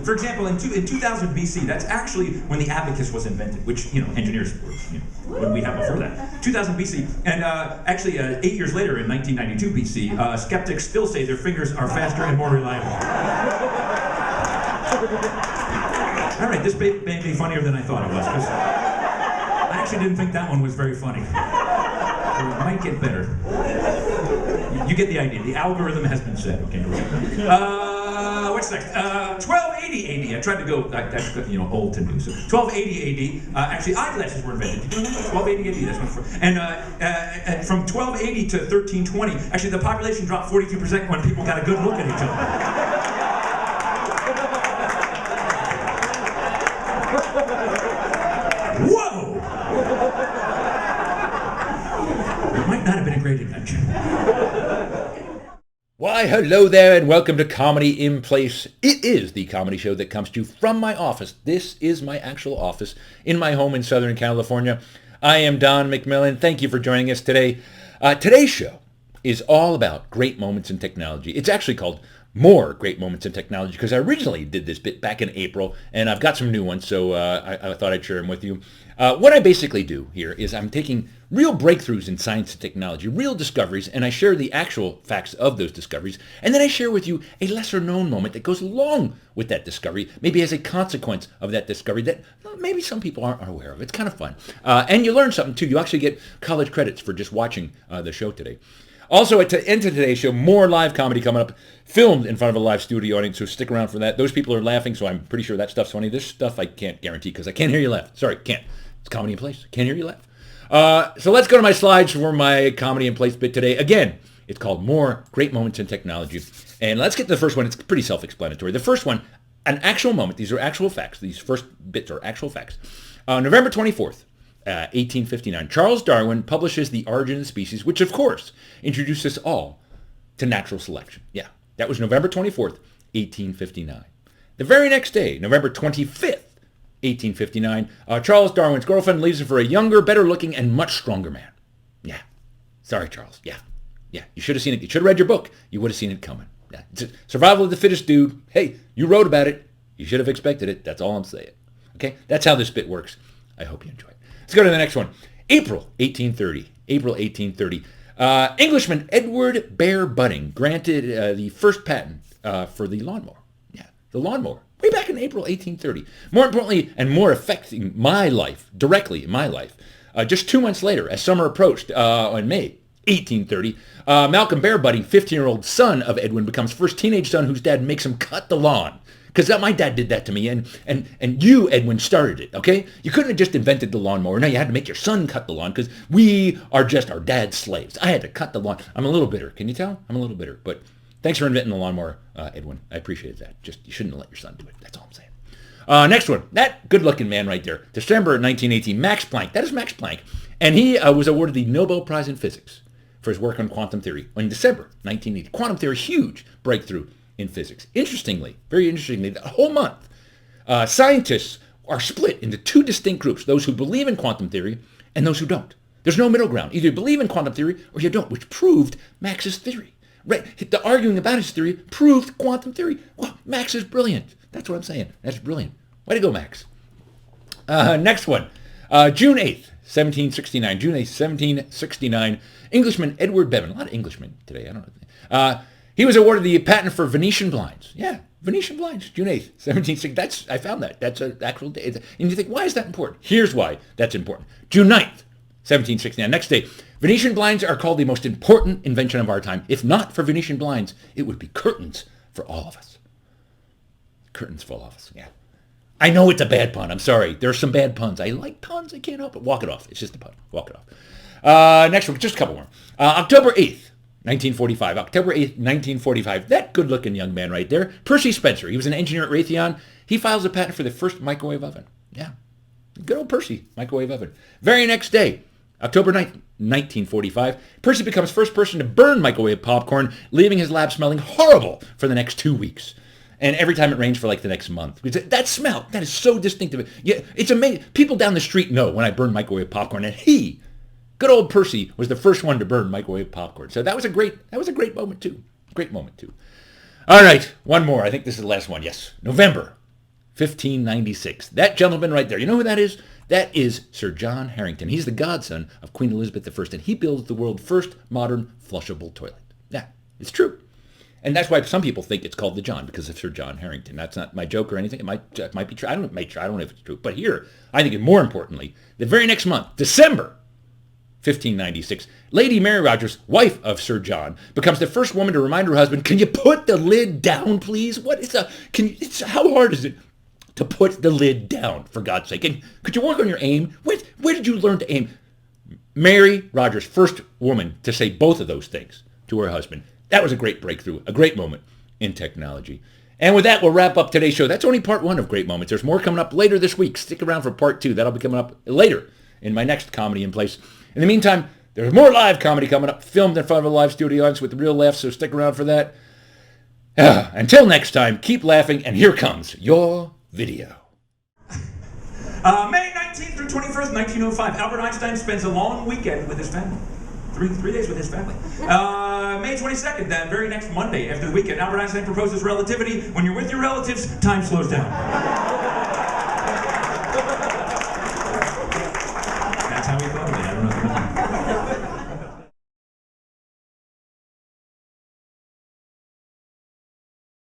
For example, in 2000 BC, that's actually when the abacus was invented, which, engineers were, what we have before that. 2000 BC, and actually 8 years later, in 1992 BC, skeptics still say their fingers are faster and more reliable. All right, this may be funnier than I thought it was, because I actually didn't think that one was very funny. So it might get better. You get the idea. The algorithm has been set. Okay, here we go. What's next? 1280 AD. I tried to go, old to new. So 1280 AD. Actually, eyeglasses were invented. Did you know that? 1280 AD. That's one for. And from 1280 to 1320, actually, the population dropped 42% when people got a good look at each other. Whoa! It might not have been a great invention. Why, hello there, and welcome to Comedy in Place. It is the comedy show that comes to you from my office. This is my actual office in my home in Southern California. I am Don McMillan. Thank you for joining us today. Today's show is all about great moments in technology. It's actually called More Great Moments in Technology because I originally did this bit back in April, and I've got some new ones, so I thought I'd share them with you. What I basically do here is I'm taking real breakthroughs in science and technology, real discoveries, and I share the actual facts of those discoveries, and then I share with you a lesser-known moment that goes along with that discovery, maybe as a consequence of that discovery that maybe some people aren't aware of. It's kind of fun. And you learn something, too. You actually get college credits for just watching the show today. Also, at the end of today's show, more live comedy coming up, filmed in front of a live studio audience, so stick around for that. Those people are laughing, so I'm pretty sure that stuff's funny. This stuff I can't guarantee because I can't hear you laugh. Sorry, can't. It's Comedy in Place. Can't hear you laugh. So let's go to my slides for my Comedy in Place bit today. Again, it's called More Great Moments in Technology. And let's get to the first one. It's pretty self-explanatory. The first one, an actual moment. These are actual facts. These first bits are actual facts. November 24th. 1859, Charles Darwin publishes The Origin of the Species, which, of course, introduced us all to natural selection. Yeah, that was November 24th, 1859. The very next day, November 25th, 1859, Charles Darwin's girlfriend leaves him for a younger, better-looking, and much stronger man. Yeah. Sorry, Charles. Yeah. You should have seen it. You should have read your book. You would have seen it coming. Yeah. It's survival of the fittest, dude. Hey, you wrote about it. You should have expected it. That's all I'm saying. Okay? That's how this bit works. I hope you enjoy it. Let's go to the next one. April 1830. Englishman Edward Bear Budding granted the first patent for the lawnmower. Yeah, the lawnmower. Way back in April 1830. More importantly, and more affecting my life, directly in my life, just 2 months later, as summer approached in May 1830, Malcolm Bear Budding, 15-year-old son of Edwin, becomes first teenage son whose dad makes him cut the lawn. Because my dad did that to me, and you, Edwin, started it, okay? You couldn't have just invented the lawnmower. No, you had to make your son cut the lawn because we are just our dad's slaves. I had to cut the lawn. I'm a little bitter. Can you tell? I'm a little bitter. But thanks for inventing the lawnmower, Edwin. I appreciate that. Just, you shouldn't let your son do it. That's all I'm saying. Next one. That good-looking man right there. December 1918, Max Planck. That is Max Planck. And he was awarded the Nobel Prize in Physics for his work on quantum theory in December 1980. Quantum theory, huge breakthrough in physics. Interestingly, very interestingly, the whole month, scientists are split into two distinct groups, those who believe in quantum theory and those who don't. There's no middle ground. Either you believe in quantum theory or you don't, which proved Max's theory. Right? The arguing about his theory proved quantum theory. Well, Max is brilliant. That's what I'm saying. That's brilliant. Way to go, Max. Next one. June 8th, 1769. June 8th, 1769. Englishman Edward Bevan. A lot of Englishmen today. I don't know. He was awarded the patent for Venetian blinds. Yeah, Venetian blinds, June 8th, 1760. I found that. That's an actual day. And you think, why is that important? Here's why that's important. June 9th, 1769. Next day, Venetian blinds are called the most important invention of our time. If not for Venetian blinds, it would be curtains for all of us. Curtains for all of us, yeah. I know it's a bad pun. I'm sorry. There are some bad puns. I like puns. I can't help it. Walk it off. It's just a pun. Walk it off. Next one, just a couple more. October 8th. 1945, October 8th, 1945. That good-looking young man right there, Percy Spencer. He was an engineer at Raytheon. He files a patent for the first microwave oven. Yeah, good old Percy, microwave oven. Very next day, October 9th, 1945, Percy becomes first person to burn microwave popcorn, leaving his lab smelling horrible for the next 2 weeks. And every time it rains for like the next month. That smell, that is so distinctive. Yeah, it's amazing. People down the street know when I burn microwave popcorn, and good old Percy was the first one to burn microwave popcorn. So that was a great moment too. Great moment too. All right, one more. I think this is the last one. Yes, November 1596. That gentleman right there. You know who that is? That is Sir John Harington. He's the godson of Queen Elizabeth I, and he builds the world's first modern flushable toilet. Yeah, it's true. And that's why some people think it's called the John, because of Sir John Harington. That's not my joke or anything. It might be true. I don't know if it's true. But here, I think more importantly, the very next month, December 1596, Lady Mary Rogers, wife of Sir John, becomes the first woman to remind her husband, "Can you put the lid down, please? How hard is it to put the lid down, for God's sake? And could you work on your aim? Where did you learn to aim?" Mary Rogers, first woman to say both of those things to her husband. That was a great breakthrough, a great moment in technology. And with that, we'll wrap up today's show. That's only part one of Great Moments. There's more coming up later this week. Stick around for part two. That'll be coming up later in my next Comedy in Place. In the meantime, there's more live comedy coming up, filmed in front of a live studio audience with real laughs, so stick around for that. Until next time, keep laughing, and here comes your video. May 19th through 21st, 1905, Albert Einstein spends a long weekend with his family. Three days with his family. May 22nd, that very next Monday after the weekend, Albert Einstein proposes relativity. When you're with your relatives, time slows down.